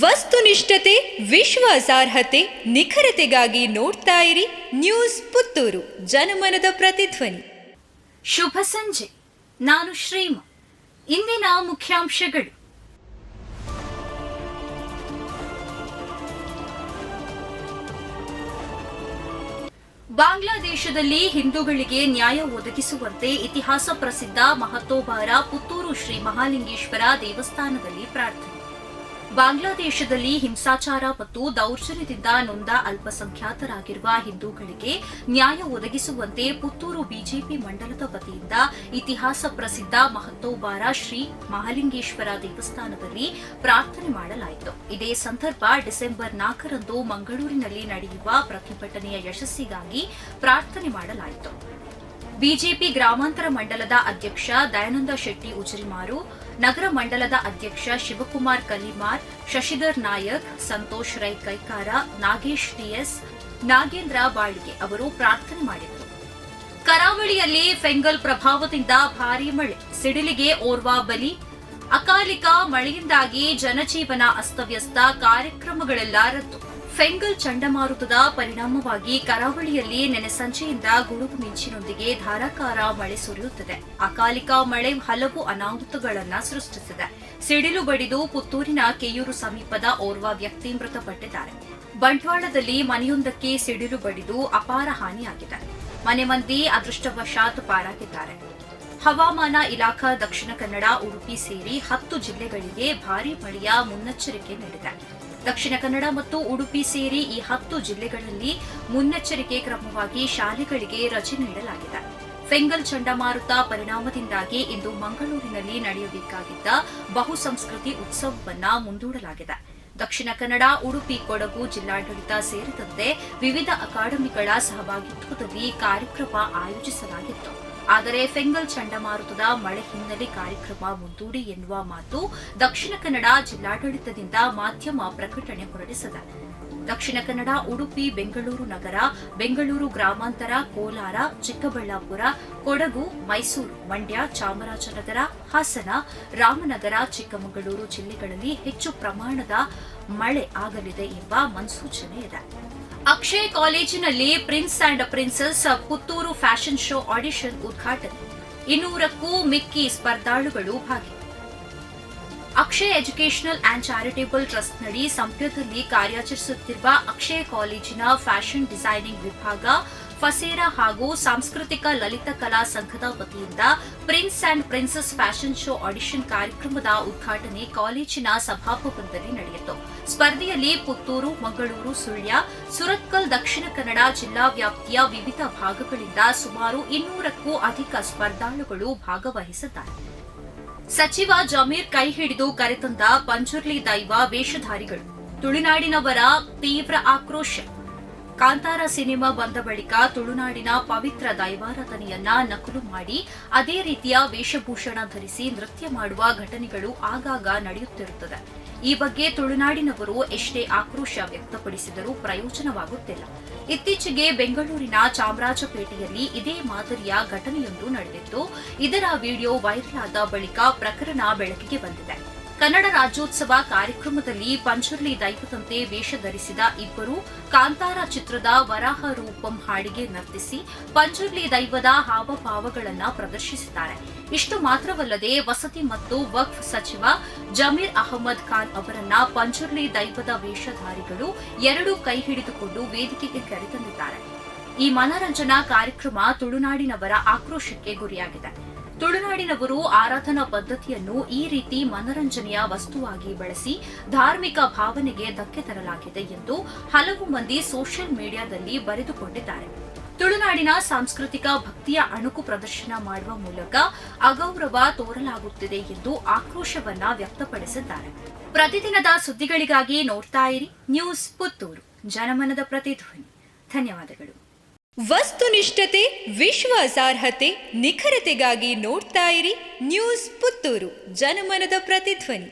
ವಸ್ತುನಿಷ್ಠತೆ, ವಿಶ್ವಾಸಾರ್ಹತೆ, ನಿಖರತೆಗಾಗಿ ನೋಡ್ತಾ ಇರಿ ನ್ಯೂಸ್ ಪುತ್ತೂರು, ಜನಮನದ ಪ್ರತಿಧ್ವನಿ. ಶುಭ ಸಂಜೆ. ನಾನು ಶ್ರೀಮಾ. ಇಂದಿನ ಮುಖ್ಯಾಂಶಗಳು: ಬಾಂಗ್ಲಾದೇಶದಲ್ಲಿ ಹಿಂದೂಗಳಿಗೆ ನ್ಯಾಯ ಒದಗಿಸುವಂತೆ ಇತಿಹಾಸ ಪ್ರಸಿದ್ಧ ಮಹತೋಬಾರ ಪುತ್ತೂರು ಶ್ರೀ ಮಹಾಲಿಂಗೇಶ್ವರ ದೇವಸ್ಥಾನದಲ್ಲಿ ಪ್ರಾರ್ಥನೆ. ಬಾಂಗ್ಲಾದೇಶದಲ್ಲಿ ಹಿಂಸಾಚಾರ ಮತ್ತು ದೌರ್ಜನ್ಯದಿಂದ ನೊಂದ ಅಲ್ಪಸಂಖ್ಯಾತರಾಗಿರುವ ಹಿಂದೂಗಳಿಗೆ ನ್ಯಾಯ ಒದಗಿಸುವಂತೆ ಪುತ್ತೂರು ಬಿಜೆಪಿ ಮಂಡಲದ ವತಿಯಿಂದ ಇತಿಹಾಸ ಪ್ರಸಿದ್ಧ ಮಹತೋಬಾರ ಶ್ರೀ ಮಹಾಲಿಂಗೇಶ್ವರ ದೇವಸ್ಥಾನದಲ್ಲಿ ಪ್ರಾರ್ಥನೆ ಮಾಡಲಾಯಿತು. ಇದೇ ಸಂದರ್ಭ ಡಿಸೆಂಬರ್ 4ರಂದು ಮಂಗಳೂರಿನಲ್ಲಿ ನಡೆಯುವ ಪ್ರತಿಭಟನೆಯ ಯಶಸ್ಸಿಗಾಗಿ ಪ್ರಾರ್ಥನೆ ಮಾಡಲಾಯಿತು. ಬಿಜೆಪಿ ಗ್ರಾಮಾಂತರ ಮಂಡಲದ ಅಧ್ಯಕ್ಷ ದಯಾನಂದ ಶೆಟ್ಟಿ ಉಜಿರಿಮಾರು, ನಗರ ಮಂಡಲದ ಅಧ್ಯಕ್ಷ ಶಿವಕುಮಾರ್ ಕಲಿಮಾರ್, ಶಶಿಧರ್ ನಾಯಕ್, ಸಂತೋಷ್ ರೈ ಕೈಕಾರ, ನಾಗೇಶ್ ಟಿಎಸ್, ನಾಗೇಂದ್ರ ಬಾಳಿಗೆ ಅವರು ಪ್ರಾರ್ಥನೆ ಮಾಡಿದರು. ಕರಾವಳಿಯಲ್ಲಿ ಫೆಂಗಲ್ ಪ್ರಭಾವದಿಂದ ಭಾರೀ ಮಳೆ, ಸಿಡಿಲಿಗೆ ಓರ್ವ ಬಲಿ. ಅಕಾಲಿಕ ಮಳೆಯಿಂದಾಗಿ ಜನಜೀವನ ಅಸ್ತವ್ಯಸ್ತ, ಕಾರ್ಯಕ್ರಮಗಳೆಲ್ಲ ರದ್ದು. ಫೆಂಗಲ್ ಚಂಡಮಾರುತದ ಪರಿಣಾಮವಾಗಿ ಕರಾವಳಿಯಲ್ಲಿ ನೆನೆ ಸಂಜೆಯಿಂದ ಗುಡುಗು ಮಿಂಚಿನೊಂದಿಗೆ ಧಾರಾಕಾರ ಮಳೆ ಸುರಿಯುತ್ತದೆ. ಅಕಾಲಿಕ ಮಳೆ ಹಲವು ಅನಾಹುತಗಳನ್ನು ಸೃಷ್ಟಿಸಿದೆ. ಸಿಡಿಲು ಬಡಿದು ಪುತ್ತೂರಿನ ಕೆಯೂರು ಸಮೀಪದ ಓರ್ವ ವ್ಯಕ್ತಿ ಮೃತಪಟ್ಟಿದ್ದಾರೆ. ಬಂಟ್ವಾಳದಲ್ಲಿ ಮನೆಯೊಂದಕ್ಕೆ ಸಿಡಿಲು ಬಡಿದು ಅಪಾರ ಹಾನಿಯಾಗಿದೆ. ಮನೆ ಮಂದಿ ಅದೃಷ್ಟವಶಾತ್ ಪಾರಾಗಿದ್ದಾರೆ. ಹವಾಮಾನ ಇಲಾಖಾ ದಕ್ಷಿಣ ಕನ್ನಡ, ಉಡುಪಿ ಸೇರಿ 10 ಜಿಲ್ಲೆಗಳಿಗೆ ಭಾರೀ ಮಳೆಯ ಮುನ್ನೆಚ್ಚರಿಕೆ ನೀಡಿದೆ. ದಕ್ಷಿಣ ಕನ್ನಡ ಮತ್ತು ಉಡುಪಿ ಸೇರಿ ಈ 10 ಜಿಲ್ಲೆಗಳಲ್ಲಿ ಮುನ್ನೆಚ್ಚರಿಕೆ ಕ್ರಮವಾಗಿ ಶಾಲೆಗಳಿಗೆ ರಜೆ ನೀಡಲಾಗಿದೆ. ಫೆಂಗಲ್ ಚಂಡಮಾರುತ ಪರಿಣಾಮದಿಂದಾಗಿ ಇಂದು ಮಂಗಳೂರಿನಲ್ಲಿ ನಡೆಯಬೇಕಾಗಿದ್ದ ಬಹುಸಂಸ್ಕೃತಿ ಉತ್ಸವವನ್ನು ಮುಂದೂಡಲಾಗಿದೆ. ದಕ್ಷಿಣ ಕನ್ನಡ, ಉಡುಪಿ, ಕೊಡಗು ಜಿಲ್ಲಾಡಳಿತ ಸೇರಿದಂತೆ ವಿವಿಧ ಅಕಾಡೆಮಿಗಳ ಸಹಭಾಗಿತ್ವದಲ್ಲಿ ಕಾರ್ಯಕ್ರಮ ಆಯೋಜಿಸಲಾಗಿತ್ತು. ಆದರೆ ಫೆಂಗಲ್ ಚಂಡಮಾರುತದ ಮಳೆ ಹಿನ್ನೆಲೆ ಕಾರ್ಯಕ್ರಮ ಮುಂದೂಡಿ ಎನ್ನುವ ಮಾತು ದಕ್ಷಿಣ ಕನ್ನಡ ಜಿಲ್ಲಾಡಳಿತದಿಂದ ಮಾಧ್ಯಮ ಪ್ರಕಟಣೆ ಹೊರಡಿಸಿದೆ. ದಕ್ಷಿಣ ಕನ್ನಡ, ಉಡುಪಿ, ಬೆಂಗಳೂರು ನಗರ, ಬೆಂಗಳೂರು ಗ್ರಾಮಾಂತರ, ಕೋಲಾರ, ಚಿಕ್ಕಬಳ್ಳಾಪುರ, ಕೊಡಗು, ಮೈಸೂರು, ಮಂಡ್ಯ, ಚಾಮರಾಜನಗರ, ಹಾಸನ, ರಾಮನಗರ, ಚಿಕ್ಕಮಗಳೂರು ಜಿಲ್ಲೆಗಳಲ್ಲಿ ಹೆಚ್ಚು ಪ್ರಮಾಣದ ಮಳೆ ಆಗಲಿದೆ ಎಂಬ ಮುನ್ಸೂಚನೆ ಇದೆ. ಅಕ್ಷಯ್ ಕಾಲೇಜಿನಲ್ಲಿ prince and princess Puttur fashion show audition ಉದ್ಘಾಟನೆ. 200ಕ್ಕೂ ಮಿಕ್ಕಿ ಸ್ಪರ್ಧಾಳುಗಳು ಭಾಗಿ. ಅಕ್ಷಯ್ ಎಜುಕೇಷನಲ್ ಅಂಡ್ ಚಾರಿಟೇಬಲ್ ಟ್ರಸ್ಟ್ನಡಿ ಸಂಪ್ಯದಲ್ಲಿ ಕಾರ್ಯಾಚರಿಸುತ್ತಿರುವ ಅಕ್ಷಯ್ ಕಾಲೇಜಿನ ಫ್ಯಾಷನ್ ಡಿಸೈನಿಂಗ್ ವಿಭಾಗ, ಫಸೇರಾ ಹಾಗೂ ಸಾಂಸ್ಕೃತಿಕ ಲಲಿತ ಕಲಾ ಸಂಘದ ವತಿಯಿಂದ prince and princess fashion show audition ಕಾರ್ಯಕ್ರಮದ ಉದ್ಘಾಟನೆ ಕಾಲೇಜಿನ ಸಭಾಭವನದಲ್ಲಿ ನಡೆಯಿತು. ಸ್ಪರ್ಧೆಯಲ್ಲಿ ಪುತ್ತೂರು, ಮಂಗಳೂರು, ಸುಳ್ಯ, ಸುರತ್ಕಲ್, ದಕ್ಷಿಣ ಕನ್ನಡ ಜಿಲ್ಲಾ ವ್ಯಾಪ್ತಿಯ ವಿವಿಧ ಭಾಗಗಳಿಂದ ಸುಮಾರು 200ಕ್ಕೂ ಅಧಿಕ ಸ್ಪರ್ಧಾಳುಗಳು ಭಾಗವಹಿಸಿದ್ದಾರೆ. ಸಚಿವ ಜಮೀರ್ ಕೈ ಹಿಡಿದು ಕರೆತಂದ ಪಂಜುರ್ಲಿ ದೈವ ವೇಷಧಾರಿಗಳು, ತುಳುನಾಡಿನವರ ತೀವ್ರ ಆಕ್ರೋಶ. ಕಾಂತಾರ ಸಿನಿಮಾ ಬಂದ ಬಳಿಕ ತುಳುನಾಡಿನ ಪವಿತ್ರ ದೈವಾರಾಧನೆಯನ್ನ ನಕಲು ಮಾಡಿ ಅದೇ ರೀತಿಯ ವೇಷಭೂಷಣ ಧರಿಸಿ ನೃತ್ಯ ಮಾಡುವ ಘಟನೆಗಳು ಆಗಾಗ ನಡೆಯುತ್ತಿರುತ್ತದೆ. ಈ ಬಗ್ಗೆ ತುಳುನಾಡಿನವರು ಎಷ್ಟೇ ಆಕ್ರೋಶ ವ್ಯಕ್ತಪಡಿಸಿದರೂ ಪ್ರಯೋಜನವಾಗುತ್ತಿಲ್ಲ. ಇತ್ತೀಚೆಗೆ ಬೆಂಗಳೂರಿನ ಚಾಮರಾಜಪೇಟೆಯಲ್ಲಿ ಇದೇ ಮಾದರಿಯ ಘಟನೆಯೊಂದು ನಡೆದಿತ್ತು. ಇದರ ವಿಡಿಯೋ ವೈರಲ್ ಆದ ಬಳಿಕ ಪ್ರಕರಣ ಬೆಳಕಿಗೆ ಬಂದಿದೆ. ಕನ್ನಡ ರಾಜ್ಯೋತ್ಸವ ಕಾರ್ಯಕ್ರಮದಲ್ಲಿ ಪಂಜುರ್ಲಿ ದೈವದಂತೆ ವೇಷ ಧರಿಸಿದ ಇಬ್ಬರು ಕಾಂತಾರ ಚಿತ್ರದ ವರಾಹ ರೂಪಂ ಹಾಡಿಗೆ ನರ್ತಿಸಿ ಪಂಜುರ್ಲಿ ದೈವದ ಹಾವಭಾವಗಳನ್ನು ಪ್ರದರ್ಶಿಸಿದ್ದಾರೆ. ಇಷ್ಟು ಮಾತ್ರವಲ್ಲದೆ ವಸತಿ ಮತ್ತು ವಕ್ಫ್ ಸಚಿವ ಜಮೀರ್ ಅಹಮದ್ ಖಾನ್ ಅವರನ್ನ ಪಂಜುರ್ಲಿ ದೈವದ ವೇಷಧಾರಿಗಳು 2 ಕೈ ಹಿಡಿದುಕೊಂಡು ವೇದಿಕೆಗೆ ಕರೆತಂದಿದ್ದಾರೆ. ಈ ಮನರಂಜನಾ ಕಾರ್ಯಕ್ರಮ ತುಳುನಾಡಿನವರ ಆಕ್ರೋಶಕ್ಕೆ ಗುರಿಯಾಗಿದೆ. ತುಳುನಾಡಿನವರು ಆರಾಧನಾ ಪದ್ಧತಿಯನ್ನು ಈ ರೀತಿ ಮನರಂಜನೆಯ ವಸ್ತುವಾಗಿ ಬಳಸಿ ಧಾರ್ಮಿಕ ಭಾವನೆಗೆ ಧಕ್ಕೆ ತರಲಾಗಿದೆ ಎಂದು ಹಲವು ಮಂದಿ ಸೋಷಿಯಲ್ ಮೀಡಿಯಾದಲ್ಲಿ ಬರೆದುಕೊಂಡಿದ್ದಾರೆ. ತುಳುನಾಡಿನ ಸಾಂಸ್ಕೃತಿಕ ಭಕ್ತಿಯ ಅಣುಕು ಪ್ರದರ್ಶನ ಮಾಡುವ ಮೂಲಕ ಅಗೌರವ ತೋರಲಾಗುತ್ತಿದೆ ಎಂದು ಆಕ್ರೋಶವನ್ನ ವ್ಯಕ್ತಪಡಿಸಿದ್ದಾರೆ. ಪ್ರತಿದಿನದ ಸುದ್ದಿಗಳಿಗಾಗಿ ನೋಡ್ತಾ ಇರಿ ನ್ಯೂಸ್ ಪುತ್ತೂರು, ಜನಮನದ ಪ್ರತಿಧ್ವನಿ. ಧನ್ಯವಾದಗಳು. ವಸ್ತುನಿಷ್ಠತೆ, ವಿಶ್ವಾಸಾರ್ಹತೆ, ನಿಖರತೆಗಾಗಿ ನೋಡ್ತಾ ಇರಿ ನ್ಯೂಸ್ ಪುತ್ತೂರು, ಜನಮನದ ಪ್ರತಿಧ್ವನಿ.